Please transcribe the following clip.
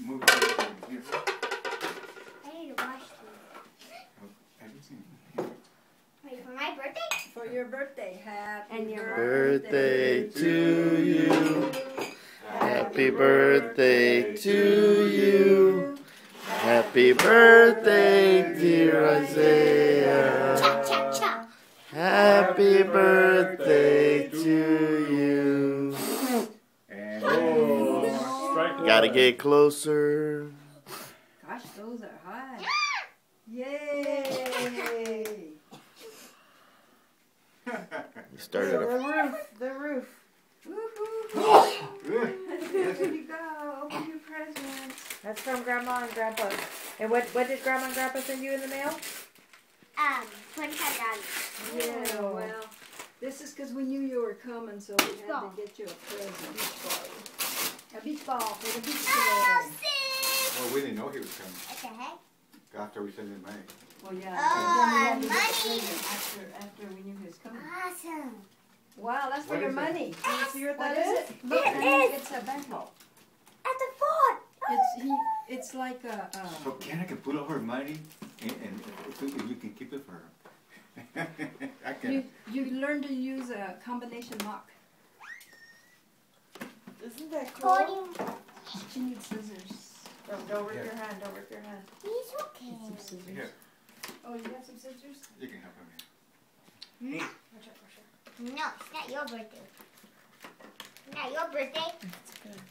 move it here. I need to wash these. Have you seen? Wait, for my birthday? For your birthday. Happy And your birthday to you. Happy birthday to you. Happy birthday, dear Isaiah. Cha cha cha. Happy birthday to you. And Gotta get closer. Gosh, those are hot. Yay! You started a The roof. Woohoo! There you go. Open your presents. That's from Grandma and Grandpa. And what did Grandma and Grandpa send you in the mail? $25. Yeah, well, this is because we knew you were coming, so we had to get you a present. A beach ball for the beach Oh, today. sis! well, we didn't know he was coming. What the heck? After we sent him money. Well, yeah. Oh, and then we had to money. get the present after we knew he was coming. Awesome. Wow, that's for What your is it? money. Can you see what that What is? is it? Look, It honey, is. it's a bankroll. At the fort. It's like a. So Kenna can put all her money and you can keep it for her. I can. You learn to use a combination lock. Isn't that cool? Holding She needs scissors. Don't rip your hand. Don't rip your hand. these Get some okay. scissors. Here, Oh, you got some scissors? you can help him. No. No, it's not your birthday. Not your birthday. That's good.